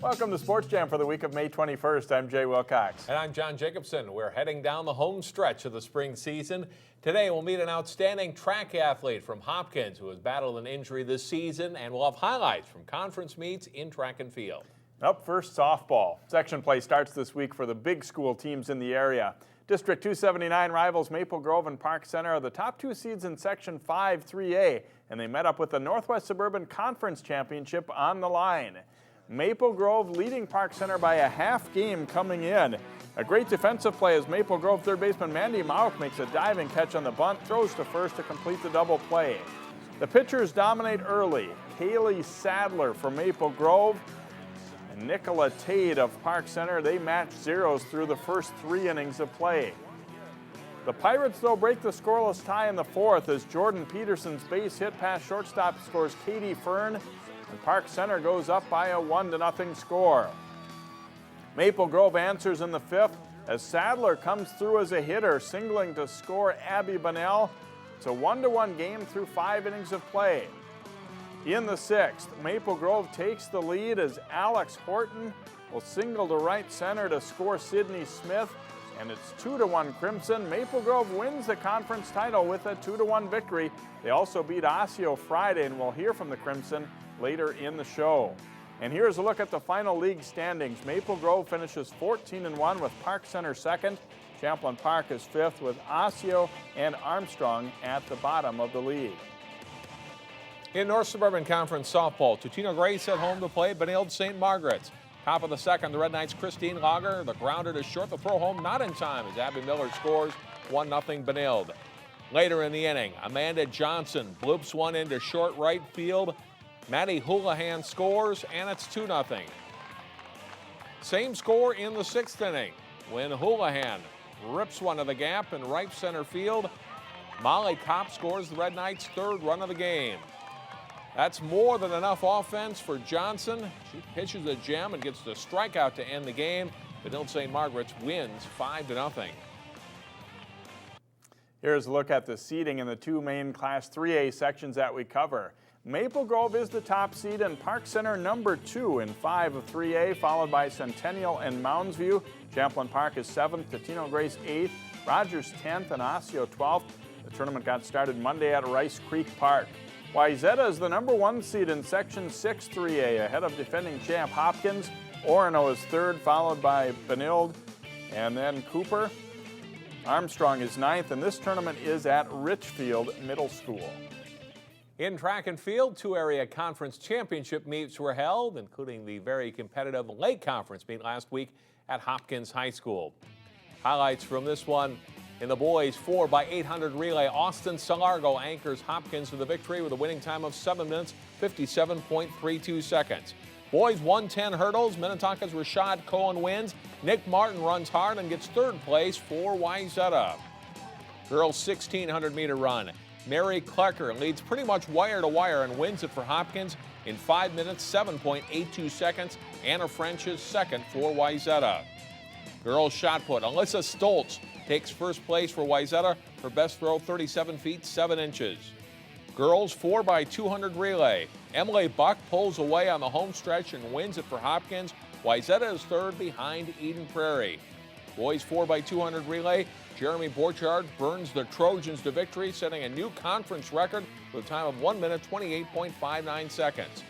Welcome to Sports Jam for the week of May 21st. I'm Jay Wilcox. And I'm John Jacobson. We're heading down the home stretch of the spring season. Today we'll meet an outstanding track athlete from Hopkins who has battled an injury this season, and we'll have highlights from conference meets in track and field. Up first, softball. Section play starts this week for the big school teams in the area. District 279 rivals Maple Grove and Park Center are the top two seeds in Section 5 3A, and they met up with the Northwest Suburban Conference Championship on the line. Maple Grove leading Park Center by a half game coming in. A great defensive play as Maple Grove third baseman Mandy Mauk makes a diving catch on the bunt, throws to first to complete the double play. The pitchers dominate early. Haley Sadler for Maple Grove and Nicola Tate of Park Center, they match zeros through the first 3 innings of play. The Pirates, though, break the scoreless tie in the fourth as Jordan Peterson's base hit past shortstop scores Katie Fern, and Park Center goes up by a 1-0 score. Maple Grove answers in the fifth as Sadler comes through as a hitter, singling to score Abby Bunnell. It's a 1-1 game through 5 innings of play. In the sixth, Maple Grove takes the lead as Alex Horton will single to right center to score Sydney Smith, and it's 2-1 Crimson. Maple Grove wins the conference title with a 2-1 victory. They also beat Osseo Friday, and we'll hear from the Crimson later in the show. And here's a look at the final league standings. Maple Grove finishes 14-1 with Park Center second. Champlain Park is fifth with Osseo and Armstrong at the bottom of the league. In North Suburban Conference softball, Tutino Grace at home to play Benilde St. Margaret's. Top of the second, the Red Knights' Christine Lager. The grounder to short, the throw home not in time as Abby Miller scores 1-0 Benilde. Later in the inning, Amanda Johnson bloops one into short right field. Maddie Houlihan scores, and it's 2-0. Same score in the sixth inning when Houlihan rips one to the gap in right center field. Molly Kopp scores the Red Knights' third run of the game. That's more than enough offense for Johnson. She pitches a gem and gets the strikeout to end the game. Benilde St. Margaret's wins 5-0. Here's a look at the seeding in the two main Class 3A sections that we cover. Maple Grove is the top seed and Park Center number 2 in 5 of 3A, followed by Centennial and Mounds View. Champlain Park is 7th, Tutino Grace 8th, Rogers 10th, and Osseo 12th. The tournament got started Monday at Rice Creek Park. Wayzata is the number 1 seed in Section 6 3A, ahead of defending champ Hopkins. Orono is 3rd, followed by Benilde, and then Cooper. Armstrong is 9th, and this tournament is at Richfield Middle School. In track and field, 2 area conference championship meets were held, including the very competitive Lake Conference meet last week at Hopkins High School. Highlights from this one: in the boys 4x800 relay, Austin Salargo anchors Hopkins to the victory with a winning time of 7 minutes, 57.32 seconds. Boys 110 hurdles, Minnetonka's Rashad Cohen wins. Nick Martin runs hard and gets 3rd place for Wayzata. Girls 1600 meter run, Mary Klecker leads pretty much wire to wire and wins it for Hopkins in 5 minutes, 7.82 seconds. Anna French is 2nd for Wayzata. Girls shot put, Alyssa Stoltz takes 1st place for Wayzata. Her best throw, 37 feet, 7 inches. Girls 4x200 relay, Emily Buck pulls away on the home stretch and wins it for Hopkins. Wayzata is 3rd behind Eden Prairie. Boys 4x200 relay, Jeremy Borchardt burns the Trojans to victory, setting a new conference record with a time of 1 minute, 28.59 seconds.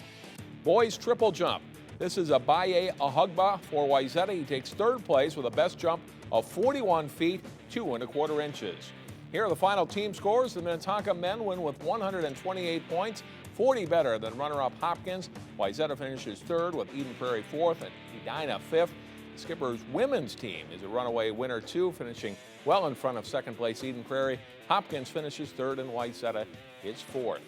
Boys triple jump. This is Abaye Ahugba for Wayzata. He takes 3rd place with a best jump of 41 feet, 2 1/4 inches. Here are the final team scores. The Minnetonka men win with 128 points, 40 better than runner-up Hopkins. Wayzata finishes 3rd with Eden Prairie 4th and Edina 5th. Skipper's women's team is a runaway winner too, finishing well in front of 2nd place Eden Prairie. Hopkins finishes 3rd and Wayzata is 4th.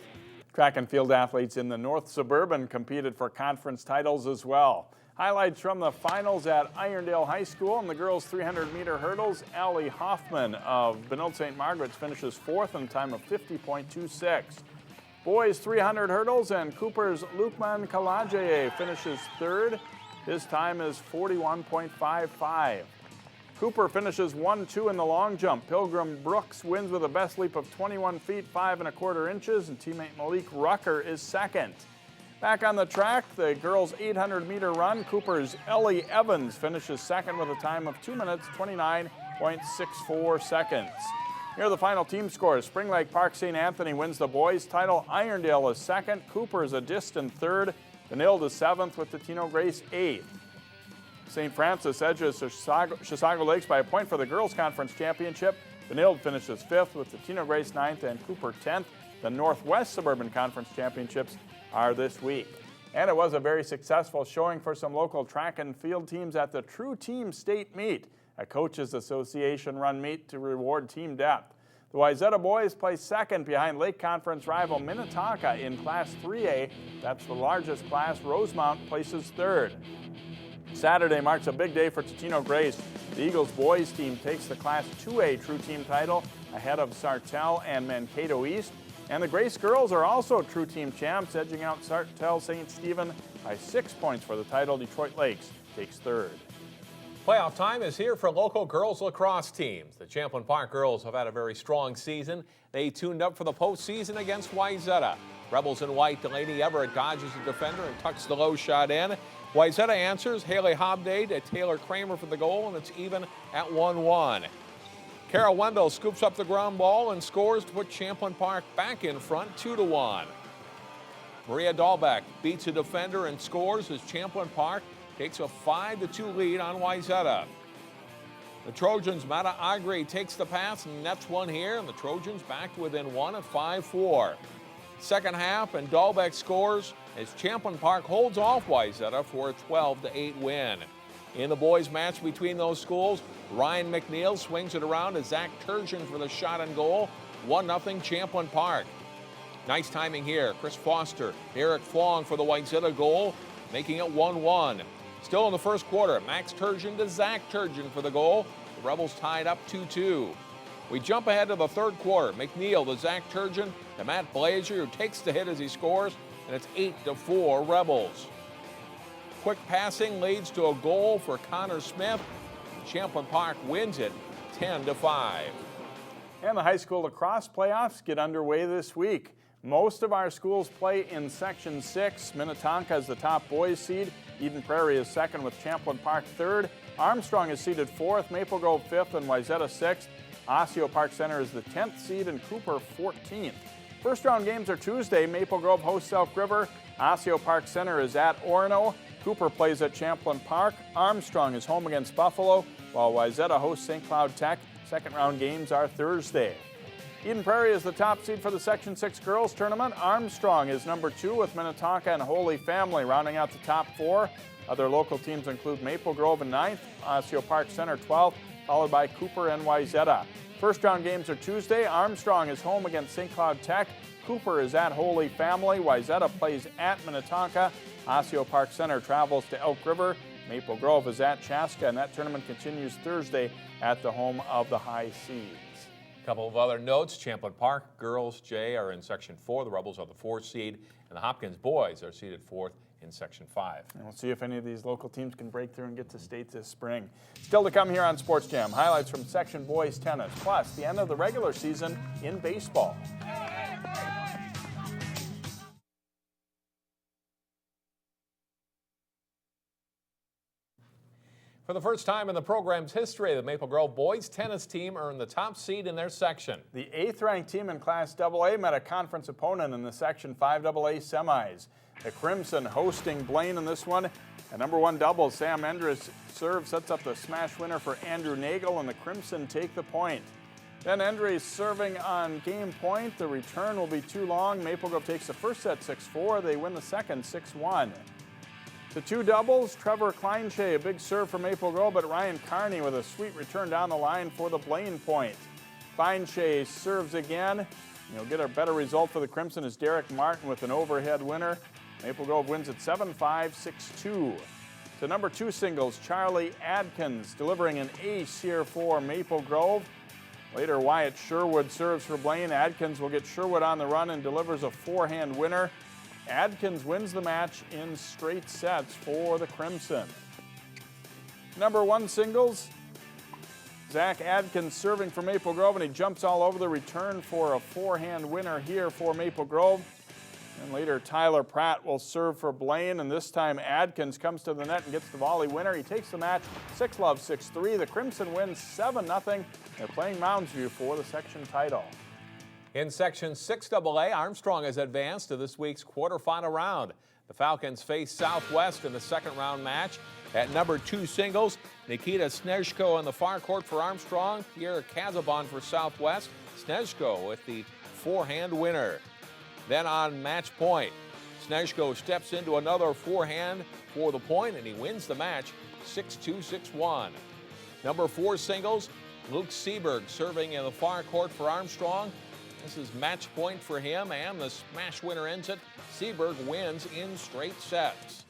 Track and field athletes in the North Suburban competed for conference titles as well. Highlights from the finals at Irondale High School. In the girls 300 meter hurdles, Allie Hoffman of Benilde St. Margaret's finishes 4th in a time of 50.26. Boys 300 hurdles, and Cooper's Lukman Kalajaye finishes 3rd. His time is 41.55. Cooper finishes 1-2 in the long jump. Pilgrim Brooks wins with a best leap of 21 feet, 5 1/4 inches, and teammate Malik Rucker is 2nd. Back on the track, the girls' 800-meter run, Cooper's Ellie Evans finishes second with a time of 2 minutes, 29.64 seconds. Here are the final team scores. Spring Lake Park St. Anthony wins the boys' title. Irondale is second. Cooper is a distant third. Benilde is seventh with the Tino Grace eighth. St. Francis edges Chisago Lakes by a point for the girls' conference championship. Benilde finishes fifth with the Tino Grace ninth and Cooper 10th. The Northwest Suburban Conference Championships are this week. And it was a very successful showing for some local track and field teams at the True Team State Meet, a Coaches Association run meet to reward team depth. The Wayzata boys placed second behind Lake Conference rival Minnetonka in Class 3A. That's the largest class. Rosemount places third. Saturday marks a big day for Totino Grace. The Eagles boys team takes the Class 2A True Team title ahead of Sartell and Mankato East. And the Grace girls are also True Team champs, edging out Sartell St. Stephen by 6 points for the title. Detroit Lakes takes third. Playoff time is here for local girls lacrosse teams. The Champlin Park girls have had a very strong season. They tuned up for the postseason against Wayzata. Rebels in white, Delaney Everett dodges the defender and tucks the low shot in. Wayzata answers, Haley Hobday to Taylor Kramer for the goal, and it's even at 1-1. Carol Wendell scoops up the ground ball and scores to put Champlin Park back in front 2-1. Maria Dahlbeck beats a defender and scores as Champlin Park takes a 5-2 lead on Wayzata. The Trojans' Mata Agri takes the pass and nets one here, and the Trojans back within one at 5-4. Second half, and Dahlbeck scores as Champlin Park holds off Wayzata for a 12-8 win. In the boys' match between those schools, Ryan McNeil swings it around to Zach Turgeon for the shot and goal. 1-0 Champlin Park. Nice timing here. Chris Foster, Eric Flong for the Wayzata goal, making it 1-1. Still in the first quarter, Max Turgeon to Zach Turgeon for the goal. The Rebels tied up 2-2. We jump ahead to the third quarter. McNeil to Zach Turgeon to Matt Blazier, who takes the hit as he scores, and it's 8-4 Rebels. Quick passing leads to a goal for Connor Smith. Champlin Park wins it 10-5. And the high school lacrosse playoffs get underway this week. Most of our schools play in Section 6. Minnetonka is the top boys seed. Eden Prairie is second with Champlin Park third. Armstrong is seeded fourth, Maple Grove fifth, and Wayzata sixth. Osseo Park Center is the 10th seed and Cooper 14th. First round games are Tuesday. Maple Grove hosts Elk River. Osseo Park Center is at Orono. Cooper plays at Champlin Park. Armstrong is home against Buffalo, while Wayzata hosts St. Cloud Tech. Second round games are Thursday. Eden Prairie is the top seed for the Section 6 girls tournament. Armstrong is number 2 with Minnetonka and Holy Family rounding out the top 4. Other local teams include Maple Grove in 9th, Osseo Park Center 12th, followed by Cooper and Wayzata. First round games are Tuesday. Armstrong is home against St. Cloud Tech. Cooper is at Holy Family. Wayzata plays at Minnetonka. Osseo Park Center travels to Elk River. Maple Grove is at Chaska, and that tournament continues Thursday at the home of the high seeds. A couple of other notes. Champlin Park girls, Jay, are in Section 4. The Rebels are the 4th seed, and the Hopkins boys are seeded 4th in Section 5. And we'll see if any of these local teams can break through and get to state this spring. Still to come here on Sports Jam, highlights from Section Boys Tennis, plus the end of the regular season in baseball. For the first time in the program's history, the Maple Grove boys tennis team earned the top seed in their section. The 8th-ranked team in Class AA met a conference opponent in the Section 5AA semis. The Crimson hosting Blaine in this one. At number 1 doubles, Sam Endres serve sets up the smash winner for Andrew Nagel, and the Crimson take the point. Then Endres serving on game point. The return will be too long. Maple Grove takes the first set 6-4. They win the second 6-1. The 2 doubles, Trevor Kleinshay, a big serve for Maple Grove, but Ryan Carney with a sweet return down the line for the Blaine point. Kleinshay serves again. You'll get a better result for the Crimson as Derek Martin with an overhead winner. Maple Grove wins at 7-5, 6-2. To number 2 singles, Charlie Adkins delivering an ace here for Maple Grove. Later, Wyatt Sherwood serves for Blaine. Adkins will get Sherwood on the run and delivers a forehand winner. Adkins wins the match in straight sets for the Crimson. Number 1 singles, Zach Adkins serving for Maple Grove, and he jumps all over the return for a forehand winner here for Maple Grove. And later, Tyler Pratt will serve for Blaine, and this time Adkins comes to the net and gets the volley winner. He takes the match 6-love, 6-3. The Crimson wins 7-0. They're playing Mounds View for the section title. In Section 6AA, Armstrong has advanced to this week's quarterfinal round. The Falcons face Southwest in the second round match. At number 2 singles, Nikita Snezhko on the far court for Armstrong, Pierre Kazabon for Southwest. Snezhko with the forehand winner. Then on match point, Snezhko steps into another forehand for the point, and he wins the match 6-2, 6-1. Number 4 singles, Luke Seberg serving in the far court for Armstrong. This is match point for him, and the smash winner ends it. Seberg wins in straight sets.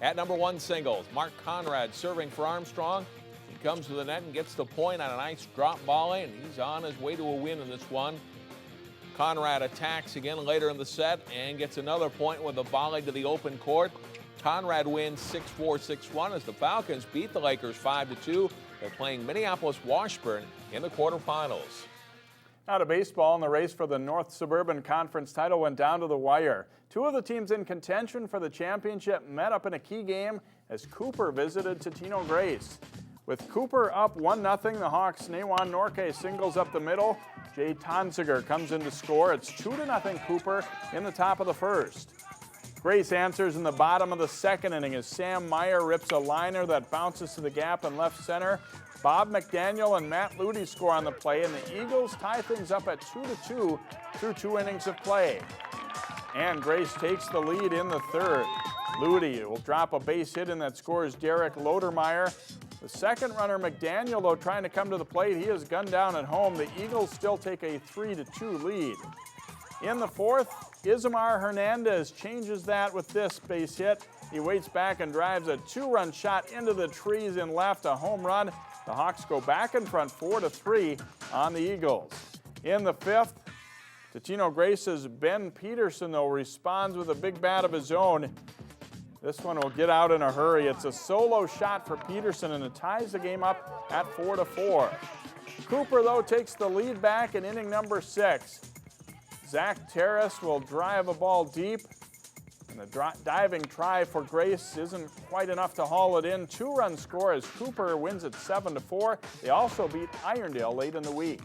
At number 1 singles, Mark Conrad serving for Armstrong. He comes to the net and gets the point on a nice drop volley, and he's on his way to a win in this one. Conrad attacks again later in the set and gets another point with a volley to the open court. Conrad wins 6-4, 6-1 as the Falcons beat the Lakers 5-2. They're playing Minneapolis Washburn in the quarterfinals. Now to baseball, and the race for the North Suburban Conference title went down to the wire. 2 of the teams in contention for the championship met up in a key game as Cooper visited Totino Grace. With Cooper up 1-0, the Hawks' Newan Norke singles up the middle. Jay Tonsiger comes in to score. It's 2-0 Cooper in the top of the first. Grace answers in the bottom of the second inning as Sam Meyer rips a liner that bounces to the gap in left center. Bob McDaniel and Matt Ludy score on the play, and the Eagles tie things up at 2-2 through 2 innings of play. And Grace takes the lead in the third. Ludy will drop a base hit, and that scores Derek Lodermeyer. The second runner, McDaniel, though, trying to come to the plate. He is gunned down at home. The Eagles still take a 3-2 lead. In the fourth, Ismar Hernandez changes that with this base hit. He waits back and drives a 2-run shot into the trees in left, a home run. The Hawks go back in front 4-3 on the Eagles. In the fifth, Totino Grace's Ben Peterson, though, responds with a big bat of his own. This one will get out in a hurry. It's a solo shot for Peterson, and it ties the game up at 4-4. Cooper, though, takes the lead back in inning number 6. Zach Terrace will drive a ball deep, and the diving try for Grace isn't quite enough to haul it in. 2-run score as Cooper wins it 7-4. They also beat Irondale late in the week.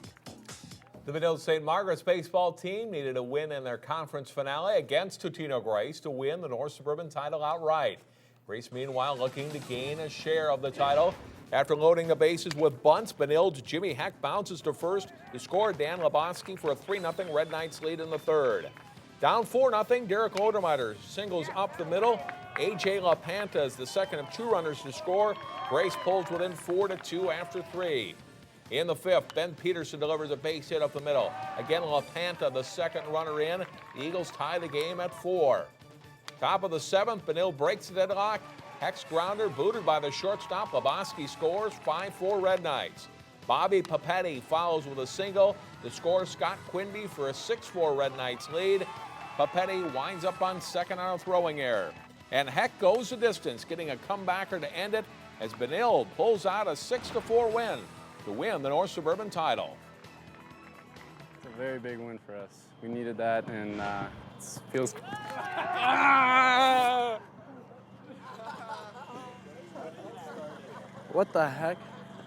The Medill St. Margaret's baseball team needed a win in their conference finale against Totino Grace to win the North Suburban title outright. Grace, meanwhile, looking to gain a share of the title. After loading the bases with bunts, Benild's Jimmy Heck bounces to first to score Dan Lebowski for a 3-0 Red Knights lead in the third. Down 4-0, Derek Lodermeyer singles up the middle. A.J. LaPanta is the second of 2 runners to score. Grace pulls within 4-2 after 3. In the fifth, Ben Peterson delivers a base hit up the middle. Again, LaPanta, the second runner in. The Eagles tie the game at 4. Top of the seventh, Benil breaks the deadlock. Hex grounder booted by the shortstop. Lebowski scores 5-4 Red Knights. Bobby Papetti follows with a single to score Scott Quinby for a 6-4 Red Knights lead. Papetti winds up on second on a throwing error. And Heck goes the distance, getting a comebacker to end it as Benil pulls out a 6-4 win to win the North Suburban title. It's a very big win for us. We needed that, and it feels. What the heck?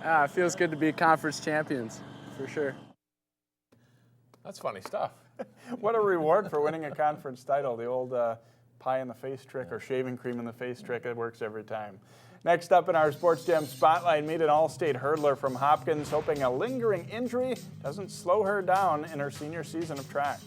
It feels good to be conference champions, for sure. That's funny stuff. What a reward for winning a conference title. The old pie in the face trick or shaving cream in the face trick, it works every time. Next up in our Sports Jam Spotlight, meet an all-state hurdler from Hopkins, hoping a lingering injury doesn't slow her down in her senior season of track.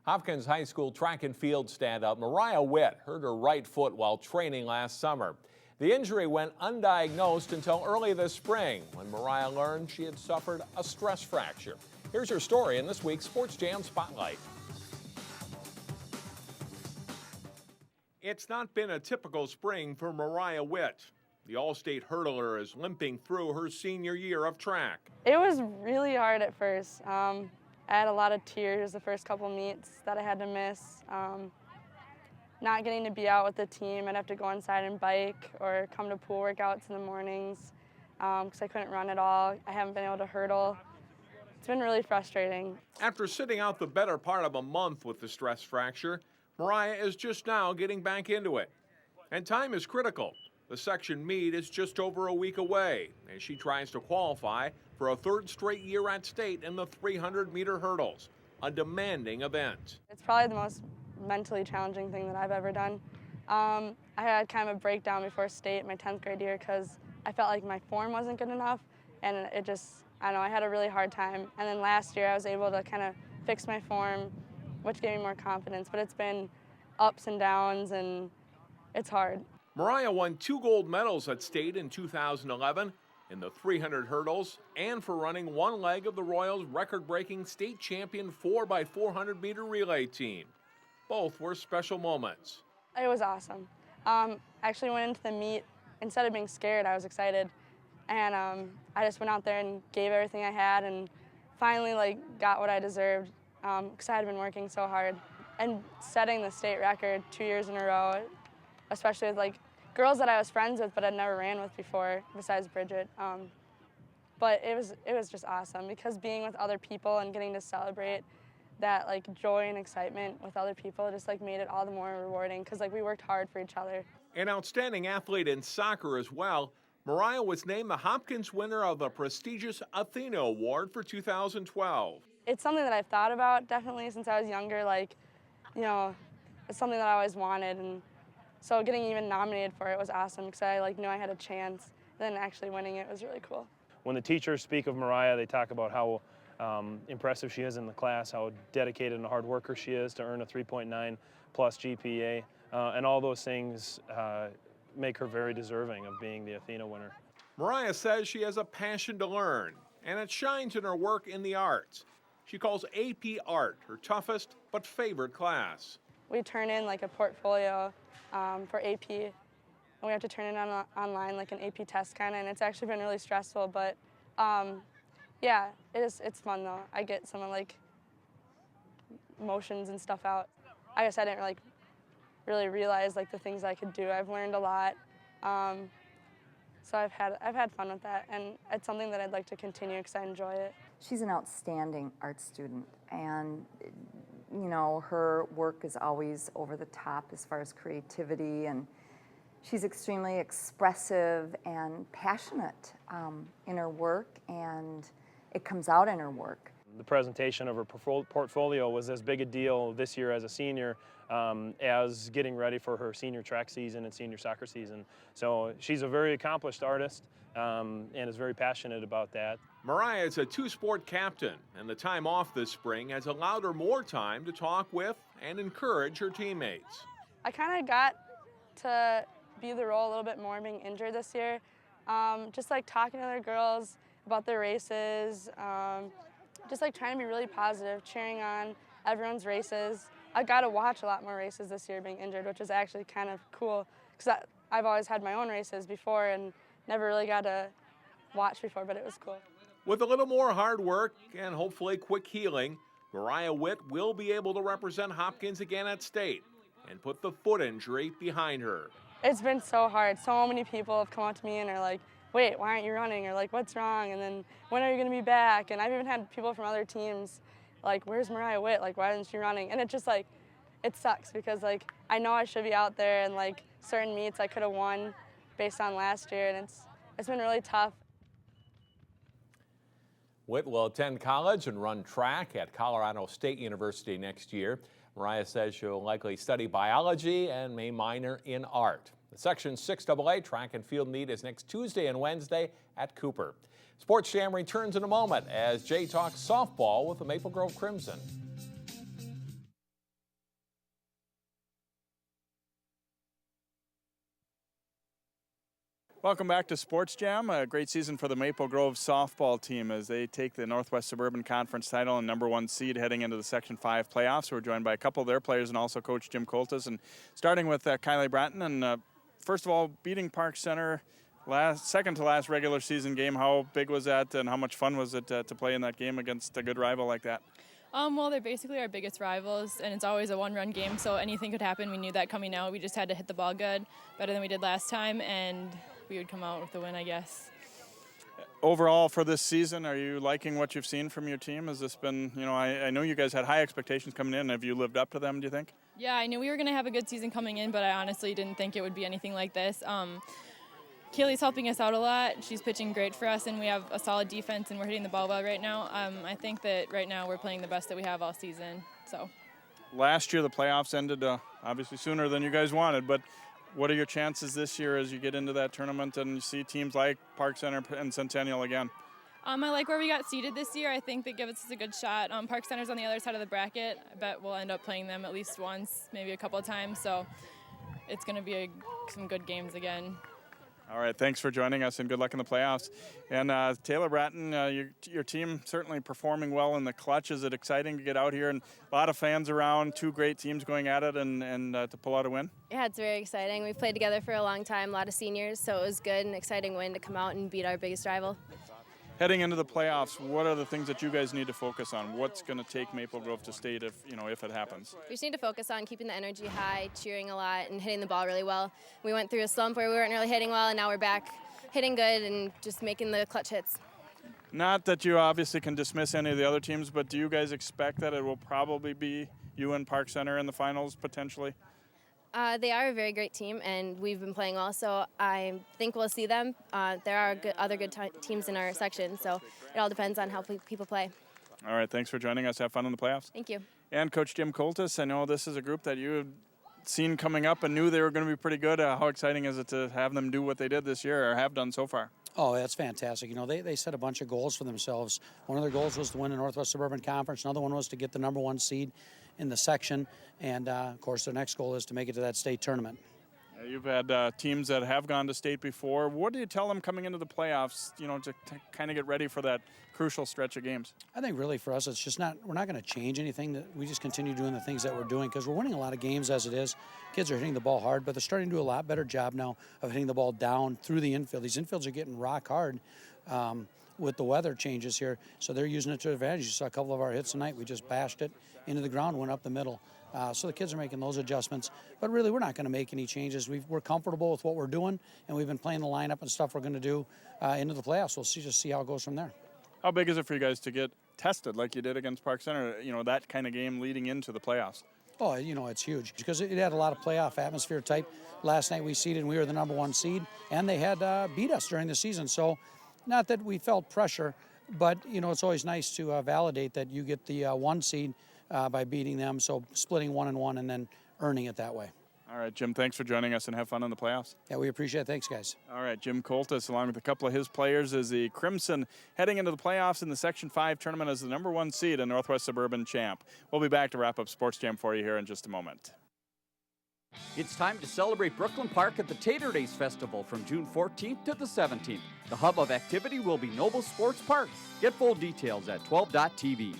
Hopkins High School track and field standout Mariah Witt hurt her right foot while training last summer. The injury went undiagnosed until early this spring when Mariah learned she had suffered a stress fracture. Here's her story in this week's Sports Jam Spotlight. It's not been a typical spring for Mariah Witt. The all-state hurdler is limping through her senior year of track. It was really hard at first. I had a lot of tears the first couple meets that I had to miss. Not getting to be out with the team, I'd have to go inside and bike or come to pool workouts in the mornings. because I couldn't run at all. I haven't been able to hurdle. It's been really frustrating. After sitting out the better part of a month with the stress fracture, Mariah is just now getting back into it. And time is critical. The section meet is just over a week away as she tries to qualify for a third straight year at state in the 300-meter hurdles, a demanding event. It's probably the most mentally challenging thing that I've ever done. I had kind of a breakdown before state my 10th grade year because I felt like my form wasn't good enough, and it just, I don't know, I had a really hard time. And then last year I was able to kind of fix my form, which gave me more confidence, but it's been ups and downs, and it's hard. Mariah won 2 gold medals at state in 2011 in the 300 hurdles and for running one leg of the Royals' record-breaking state champion 4x400 meter relay team. Both were special moments. It was awesome. I actually went into the meet, instead of being scared, I was excited. And I just went out there and gave everything I had and finally got what I deserved because I had been working so hard. And setting the state record 2 years in a row, especially with girls that I was friends with but I'd never ran with before, besides Bridget. But it was just awesome because being with other people and getting to celebrate that joy and excitement with other people just made it all the more rewarding because we worked hard for each other. An outstanding athlete in soccer as well, Mariah was named the Hopkins winner of the prestigious Athena Award for 2012. It's something that I've thought about definitely since I was younger. It's something that I always wanted, and so getting even nominated for it was awesome because I knew I had a chance. Then actually winning it was really cool. When the teachers speak of Mariah, they talk about how impressive she is in the class, how dedicated and hard worker she is to earn a 3.9 plus GPA, and all those things make her very deserving of being the Athena winner. Mariah says she has a passion to learn, and it shines in her work in the arts. She calls AP Art her toughest but favorite class. We turn in a portfolio for AP, and we have to turn it online like an AP test kind of, and it's actually been really stressful, but yeah, it's fun though. I get some emotions and stuff out. I guess I didn't really realize the things I could do. I've learned a lot, so I've had fun with that, and it's something that I'd like to continue because I enjoy it. She's an outstanding art student, and her work is always over the top as far as creativity, and she's extremely expressive and passionate in her work, and it comes out in her work. The presentation of her portfolio was as big a deal this year as a senior as getting ready for her senior track season and senior soccer season. So she's a very accomplished artist and is very passionate about that. Mariah is a 2-sport captain, and the time off this spring has allowed her more time to talk with and encourage her teammates. I kind of got to be the role a little bit more being injured this year. Just talking to other girls about their races, just trying to be really positive, cheering on everyone's races. I got to watch a lot more races this year being injured, which is actually kind of cool because I've always had my own races before and never really got to watch before, but it was cool. With a little more hard work and hopefully quick healing, Mariah Witt will be able to represent Hopkins again at state and put the foot injury behind her. It's been so hard. So many people have come up to me and are like, wait, why aren't you running? Or what's wrong? And then when are you going to be back? And I've even had people from other teams where's Mariah Witt? Why isn't she running? And it just it sucks because I know I should be out there, and certain meets I could have won based on last year, and it's been really tough. Witt will attend college and run track at Colorado State University next year. Mariah says she'll likely study biology and may minor in art. The Section 6AA track and field meet is next Tuesday and Wednesday at Cooper. Sports Jam returns in a moment as Jay talks softball with the Maple Grove Crimson. Welcome back to Sports Jam. A great season for the Maple Grove softball team as they take the Northwest Suburban Conference title and #1 seed heading into the Section 5 playoffs. We're joined by a couple of their players and also Coach Jim Coltis. And starting with Kylie Bratton, and first of all, beating Park Center second to last regular season game. How big was that, and how much fun was it to play in that game against a good rival like that? Well, they're basically our biggest rivals, and it's always a one-run game, so anything could happen. We knew that coming out. We just had to hit the ball good, better than we did last time, and we would come out with the win, I guess. overall for this season, are you liking what you've seen from your team? Has this been, I know you guys had high expectations coming in. Have you lived up to them, do you think? Yeah, I knew we were going to have a good season coming in, but I honestly didn't think it would be anything like this. Kaylee's helping us out a lot. She's pitching great for us, and we have a solid defense, and we're hitting the ball well right now. I think that right now we're playing the best that we have all season. So. Last year the playoffs ended obviously sooner than you guys wanted, but what are your chances this year as you get into that tournament and you see teams like Park Center and Centennial again? I like where we got seated this year. I think that gives us a good shot. Park Center's on the other side of the bracket. I bet we'll end up playing them at least once, maybe a couple of times. So it's going to be some good games again. All right, thanks for joining us and good luck in the playoffs. And Taylor Bratton, your team certainly performing well in the clutch. Is it exciting to get out here and a lot of fans around, two great teams going at it and to pull out a win? Yeah, it's very exciting. We've played together for a long time, a lot of seniors, so it was good and exciting win to come out and beat our biggest rival. Heading into the playoffs, what are the things that you guys need to focus on? What's going to take Maple Grove to state if it happens? We just need to focus on keeping the energy high, cheering a lot, and hitting the ball really well. We went through a slump where we weren't really hitting well, and now we're back hitting good and just making the clutch hits. Not that you obviously can dismiss any of the other teams, but do you guys expect that it will probably be you and Park Center in the finals potentially? They are a very great team, and we've been playing well, so I think we'll see them. There are other good teams in our section, so it all depends on how people play. All right, thanks for joining us. Have fun in the playoffs. Thank you. And Coach Jim Coltis, I know this is a group that you had seen coming up and knew they were going to be pretty good. How exciting is it to have them do what they did this year or have done so far? Oh, that's fantastic. They set a bunch of goals for themselves. One of their goals was to win the Northwest Suburban Conference. Another one was to get the #1 seed in the section. And, of course, their next goal is to make it to that state tournament. You've had teams that have gone to state before. What do you tell them coming into the playoffs, to kind of get ready for that crucial stretch of games? I think really for us, it's just we're not going to change anything. We just continue doing the things that we're doing because we're winning a lot of games as it is. Kids are hitting the ball hard, but they're starting to do a lot better job now of hitting the ball down through the infield. These infields are getting rock hard with the weather changes here, so they're using it to their advantage. You saw a couple of our hits tonight. We just bashed it into the ground, went up the middle. So the kids are making those adjustments. But really, we're not going to make any changes. We're comfortable with what we're doing, and we've been playing the lineup and stuff we're going to do into the playoffs. We'll just see how it goes from there. How big is it for you guys to get tested like you did against Park Center, that kind of game leading into the playoffs? Oh, it's huge because it had a lot of playoff atmosphere type. Last night we seeded and we were the #1 seed, and they had beat us during the season. So not that we felt pressure, but, it's always nice to validate that you get the 1 seed by beating them, so splitting 1 and 1 and then earning it that way. All right, Jim, thanks for joining us and have fun in the playoffs. Yeah, we appreciate it. Thanks, guys. All right, Jim Coltis, along with a couple of his players, is the Crimson heading into the playoffs in the Section 5 tournament as the #1 seed and Northwest Suburban champ. We'll be back to wrap up Sports Jam for you here in just a moment. It's time to celebrate Brooklyn Park at the Tater Days Festival from June 14th to the 17th. The hub of activity will be Noble Sports Park. Get full details at 12.tv.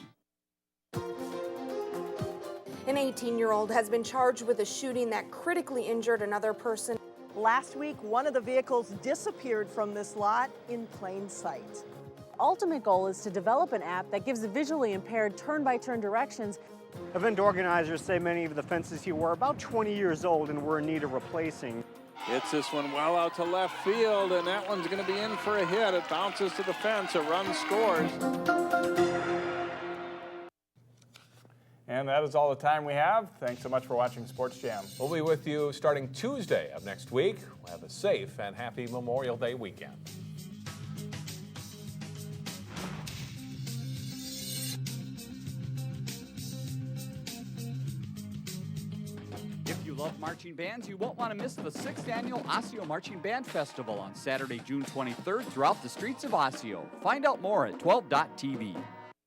An 18-year-old has been charged with a shooting that critically injured another person. Last week, one of the vehicles disappeared from this lot in plain sight. Ultimate goal is to develop an app that gives the visually impaired turn-by-turn directions. Event organizers say many of the fences here were about 20 years old and were in need of replacing. Hits this one well out to left field, and that one's going to be in for a hit. It bounces to the fence. A run scores. And that is all the time we have. Thanks so much for watching Sports Jam. We'll be with you starting Tuesday of next week. We'll have a safe and happy Memorial Day weekend. If you love marching bands, you won't want to miss the 6th Annual Osseo Marching Band Festival on Saturday, June 23rd throughout the streets of Osseo. Find out more at 12.tv.